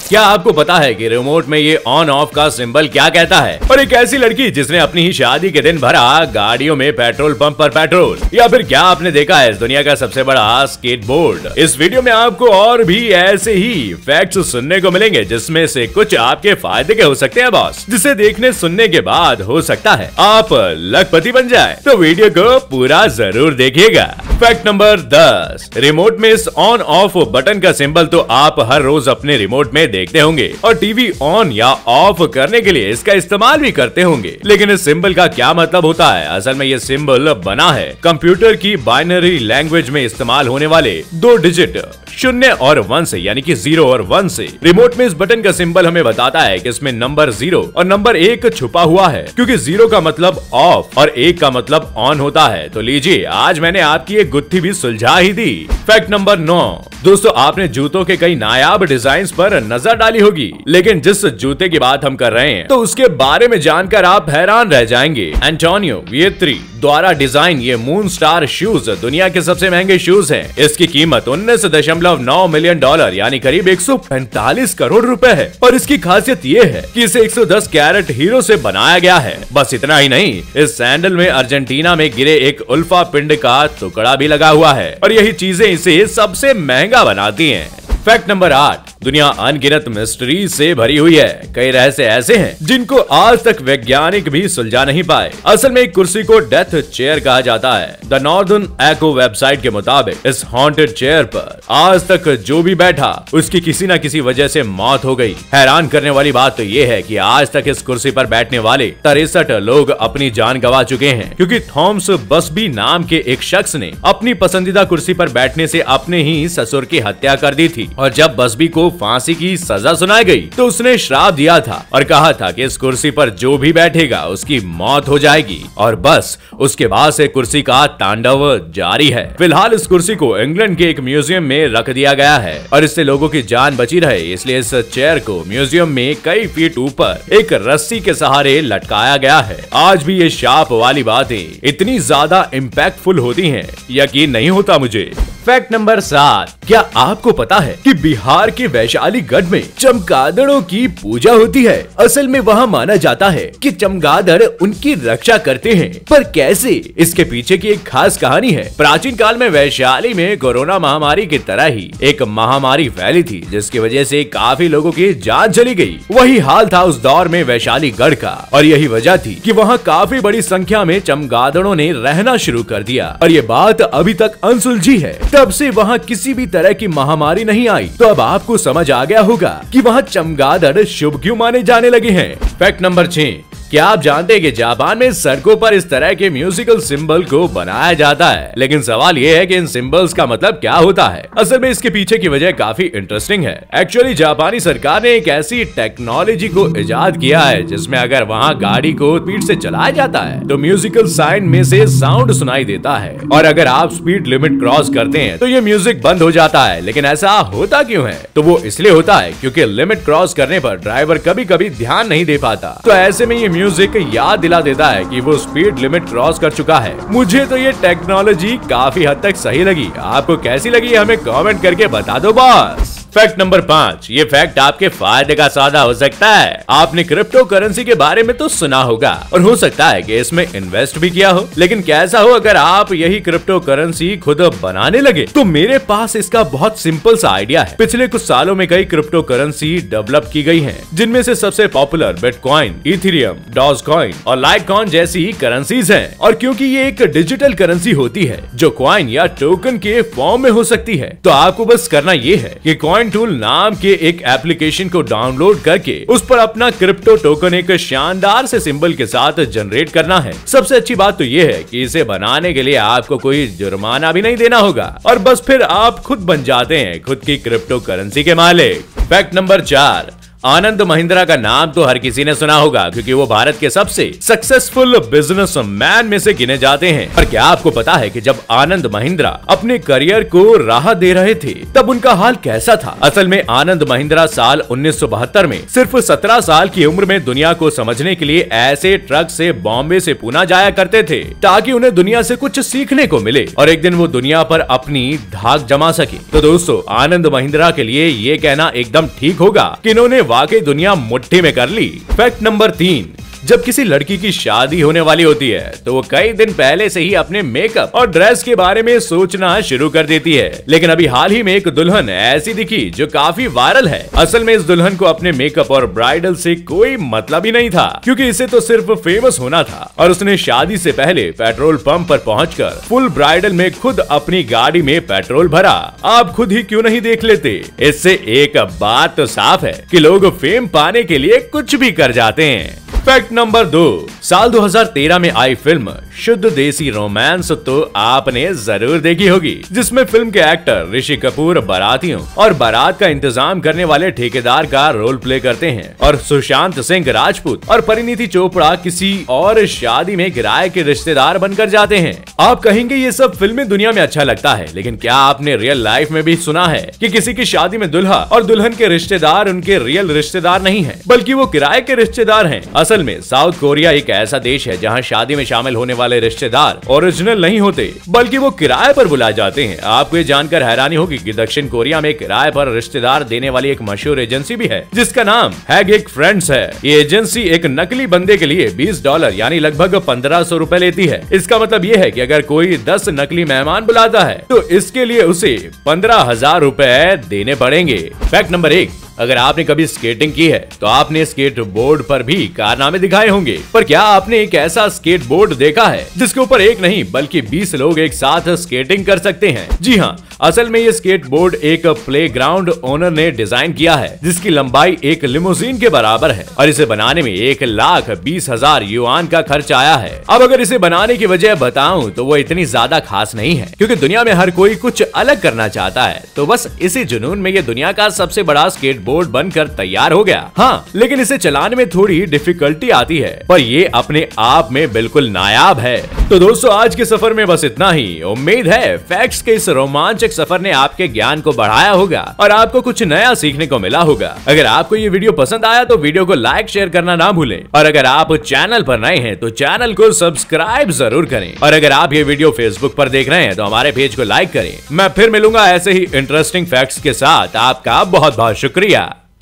क्या आपको पता है कि रिमोट में ये ऑन ऑफ का सिंबल क्या कहता है? और एक ऐसी लड़की जिसने अपनी ही शादी के दिन भरा गाड़ियों में पेट्रोल पंप पर पेट्रोल। या फिर क्या आपने देखा है इस दुनिया का सबसे बड़ा स्केटबोर्ड? इस वीडियो में आपको और भी ऐसे ही फैक्ट्स सुनने को मिलेंगे जिसमें से कुछ आपके फायदे के हो सकते हैं बॉस, जिसे देखने सुनने के बाद हो सकता है आप लखपति बन जाए। तो वीडियो को पूरा जरूर देखिएगा। फैक्ट नंबर 10, रिमोट में इस ऑन ऑफ बटन का सिंबल तो आप हर रोज अपने रिमोट में देखते होंगे और टीवी ऑन या ऑफ करने के लिए इसका इस्तेमाल भी करते होंगे। लेकिन इस सिंबल का क्या मतलब होता है? असल में ये सिंबल बना है कंप्यूटर की बाइनरी लैंग्वेज में इस्तेमाल होने वाले 2 डिजिट 0 और 1 से, यानी कि 0 और 1 से। रिमोट में इस बटन का सिंबल हमें बताता है कि इसमें नंबर 0 और नंबर 1 छुपा हुआ है, क्योंकि 0 का मतलब ऑफ और 1 का मतलब ऑन होता है। तो लीजिए, आज मैंने आपकी एक गुत्थी भी सुलझा ही दी। फैक्ट नंबर 9, दोस्तों आपने जूतों के कई नायाब डिजाइन पर नजर डाली होगी, लेकिन जिस जूते की बात हम कर रहे हैं तो उसके बारे में जानकर आप हैरान रह जाएंगे। एंटोनियो विएत्री द्वारा डिजाइन ये मून स्टार शूज दुनिया के सबसे महंगे शूज हैं। इसकी कीमत 19.9 मिलियन डॉलर यानी करीब 145 करोड़ रुपए है। और इसकी खासियत ये है कि इसे 110 कैरेट हीरो से बनाया गया है। बस इतना ही नहीं, इस सैंडल में अर्जेंटीना में गिरे एक उल्फा पिंड का टुकड़ा भी लगा हुआ है और यही चीजें इसे सबसे महंगा बनाती हैं। फैक्ट नंबर 8, दुनिया अनगिनत मिस्ट्री से भरी हुई है। कई रहस्य ऐसे हैं जिनको आज तक वैज्ञानिक भी सुलझा नहीं पाए। असल में एक कुर्सी को डेथ चेयर कहा जाता है। द नॉर्दर्न एको वेबसाइट के मुताबिक इस हॉन्टेड चेयर पर आज तक जो भी बैठा उसकी किसी न किसी वजह से मौत हो गई। हैरान करने वाली बात तो ये है कि आज तक इस कुर्सी पर बैठने वाले 63 लोग अपनी जान गंवा चुके हैं, क्योंकि थॉमस बसबी नाम के एक शख्स ने अपनी पसंदीदा कुर्सी पर बैठने से अपने ही ससुर की हत्या कर दी थी। और जब बसबी को फांसी की सजा सुनाई गई तो उसने श्राप दिया था और कहा था कि इस कुर्सी पर जो भी बैठेगा उसकी मौत हो जाएगी। और बस उसके बाद से कुर्सी का तांडव जारी है। फिलहाल इस कुर्सी को इंग्लैंड के एक म्यूजियम में रख दिया गया है और इससे लोगों की जान बची रहे, इसलिए इस चेयर को म्यूजियम में कई फीट ऊपर एक रस्सी के सहारे लटकाया गया है। आज भी ये शाप वाली बातें इतनी ज्यादा इम्पैक्टफुल होती हैं, यकीन नहीं होता मुझे। फैक्ट नंबर 7, क्या आपको पता है कि बिहार के वैशालीगढ़ में चमगादड़ों की पूजा होती है? असल में वहाँ माना जाता है कि चमगादड़ उनकी रक्षा करते हैं, पर कैसे? इसके पीछे की एक खास कहानी है। प्राचीन काल में वैशाली में कोरोना महामारी की तरह ही एक महामारी फैली थी, जिसकी वजह से काफी लोगों की जान चली गई। वही हाल था उस दौर में वैशालीगढ़ का, और यही वजह थी कि वहाँ काफी बड़ी संख्या में चमगादड़ों ने रहना शुरू कर दिया। और ये बात अभी तक अनसुलझी है। तब से वहाँ किसी भी तरह की महामारी नहीं आई। तो अब आपको समझ आ गया होगा कि वहाँ चमगादड़ शुभ क्यों माने जाने लगे हैं। फैक्ट नंबर 6, क्या आप जानते हैं कि जापान में सड़कों पर इस तरह के म्यूजिकल सिंबल को बनाया जाता है? लेकिन सवाल ये है कि इन सिंबल्स का मतलब क्या होता है? असल में इसके पीछे की वजह काफी इंटरेस्टिंग है। एक्चुअली जापानी सरकार ने एक ऐसी टेक्नोलॉजी को इजाद किया है जिसमें अगर वहाँ गाड़ी को स्पीड से चलाया जाता है तो म्यूजिकल साइन में से साउंड सुनाई देता है, और अगर आप स्पीड लिमिट क्रॉस करते हैं तो ये म्यूजिक बंद हो जाता है। लेकिन ऐसा होता क्यों है? तो वो इसलिए होता है क्योंकि लिमिट क्रॉस करने पर ड्राइवर कभी कभी ध्यान नहीं दे पाता। तो ऐसे में ये म्यूजिक याद दिला देता है कि वो स्पीड लिमिट क्रॉस कर चुका है। मुझे तो ये टेक्नोलॉजी काफी हद तक सही लगी। आपको कैसी लगी हमें कमेंट करके बता दो बॉस। फैक्ट नंबर 5, ये फैक्ट आपके फायदे का सौदा हो सकता है। आपने क्रिप्टो करेंसी के बारे में तो सुना होगा और हो सकता है कि इसमें इन्वेस्ट भी किया हो, लेकिन कैसा हो अगर आप यही क्रिप्टो करेंसी खुद बनाने लगे? तो मेरे पास इसका बहुत सिंपल सा आइडिया है। पिछले कुछ सालों में कई क्रिप्टो करेंसी डेवलप की गई हैं, जिनमें से सबसे पॉपुलर बिटकॉइन, इथेरियम, डॉजकॉइन और लाइटकॉइन जैसी करेंसीज हैं। और क्योंकि ये एक डिजिटल करेंसी होती है जो कॉइन या टोकन के फॉर्म में हो सकती है, तो आपको बस करना ये है कि कॉइन टूल नाम के एक एप्लीकेशन को डाउनलोड करके उस पर अपना क्रिप्टो टोकन एक शानदार से सिंबल के साथ जनरेट करना है। सबसे अच्छी बात तो ये है कि इसे बनाने के लिए आपको कोई जुर्माना भी नहीं देना होगा और बस फिर आप खुद बन जाते हैं खुद की क्रिप्टो करेंसी के मालिक। फैक्ट नंबर 4, आनंद महिंद्रा का नाम तो हर किसी ने सुना होगा, क्योंकि वो भारत के सबसे सक्सेसफुल बिजनेसमैन में से गिने जाते हैं। पर क्या आपको पता है कि जब आनंद महिंद्रा अपने करियर को राह दे रहे थे तब उनका हाल कैसा था? असल में आनंद महिंद्रा साल 1972 में सिर्फ 17 साल की उम्र में दुनिया को समझने के लिए ऐसे ट्रक से बॉम्बे से पूना जाया करते थे ताकि उन्हें दुनिया से कुछ सीखने को मिले और एक दिन वो दुनिया पर अपनी धाक जमा सके। तो दोस्तों, आनंद महिंद्रा के लिए ये कहना एकदम ठीक होगा कि इन्होंने वाकई दुनिया मुट्ठी में कर ली। फैक्ट नंबर 3, जब किसी लड़की की शादी होने वाली होती है तो वो कई दिन पहले से ही अपने मेकअप और ड्रेस के बारे में सोचना शुरू कर देती है। लेकिन अभी हाल ही में एक दुल्हन ऐसी दिखी जो काफी वायरल है। असल में इस दुल्हन को अपने मेकअप और ब्राइडल से कोई मतलब ही नहीं था, क्योंकि इसे तो सिर्फ फेमस होना था और उसने शादी से पहले पेट्रोल पंप पर पहुंचकर फुल ब्राइडल में खुद अपनी गाड़ी में पेट्रोल भरा। आप खुद ही क्यों नहीं देख लेते? इससे एक बात तो साफ है कि लोग फेम पाने के लिए कुछ भी कर जाते हैं। फैक्ट नंबर 2, साल 2013 में आई फिल्म शुद्ध देसी रोमांस तो आपने जरूर देखी होगी, जिसमें फिल्म के एक्टर ऋषि कपूर बारातियों और बारात का इंतजाम करने वाले ठेकेदार का रोल प्ले करते हैं और सुशांत सिंह राजपूत और परिणीति चोपड़ा किसी और शादी में किराए के रिश्तेदार बनकर जाते हैं। आप कहेंगे ये सब फिल्में दुनिया में अच्छा लगता है, लेकिन क्या आपने रियल लाइफ में भी सुना है कि किसी की शादी में दुल्हा और दुल्हन के रिश्तेदार उनके रियल रिश्तेदार नहीं है, बल्कि वो किराए के रिश्तेदार हैं? असल में साउथ कोरिया एक ऐसा देश है जहां शादी में शामिल होने वाले रिश्तेदार ओरिजिनल नहीं होते, बल्कि वो किराए पर बुलाए जाते हैं। आपको ये जानकर हैरानी होगी कि दक्षिण कोरिया में किराए पर रिश्तेदार देने वाली एक मशहूर एजेंसी भी है, जिसका नाम हैगिक फ्रेंड्स है। ये एजेंसी एक नकली बंदे के लिए $20 यानी लगभग 1500 रुपए लेती है। इसका मतलब ये है कि अगर कोई 10 नकली मेहमान बुलाता है तो इसके लिए उसे 15,000 रुपए देने पड़ेंगे। फैक्ट नंबर 1, अगर आपने कभी स्केटिंग की है तो आपने स्केट बोर्ड पर भी कारनामे दिखाए होंगे, पर क्या आपने एक ऐसा स्केट बोर्ड देखा है जिसके ऊपर एक नहीं बल्कि 20 लोग एक साथ स्केटिंग कर सकते हैं? जी हाँ, असल में ये स्केट बोर्ड एक प्लेग्राउंड ओनर ने डिजाइन किया है जिसकी लंबाई एक लिमोजीन के बराबर है और इसे बनाने में 1,20,000 युआन का खर्च आया है। अब अगर इसे बनाने की वजह बताऊं तो वो इतनी ज्यादा खास नहीं है, क्योंकि दुनिया में हर कोई कुछ अलग करना चाहता है, तो बस इसी जुनून में ये दुनिया का सबसे बड़ा स्केट बोर्ड बनकर तैयार हो गया। हाँ, लेकिन इसे चलाने में थोड़ी डिफिकल्टी आती है, पर ये अपने आप में बिल्कुल नायाब है। तो दोस्तों, आज के सफर में बस इतना ही। उम्मीद है फैक्ट्स के इस रोमांचक सफर ने आपके ज्ञान को बढ़ाया होगा और आपको कुछ नया सीखने को मिला होगा। अगर आपको ये वीडियो पसंद आया तो वीडियो को लाइक शेयर करना ना भूलें और अगर आप चैनल पर नए हैं तो चैनल को सब्सक्राइब जरूर करें और अगर आप ये वीडियो फेसबुक पर देख रहे हैं तो हमारे पेज को लाइक करें। मैं फिर मिलूंगा ऐसे ही इंटरेस्टिंग फैक्ट्स के साथ। आपका बहुत बहुत शुक्रिया।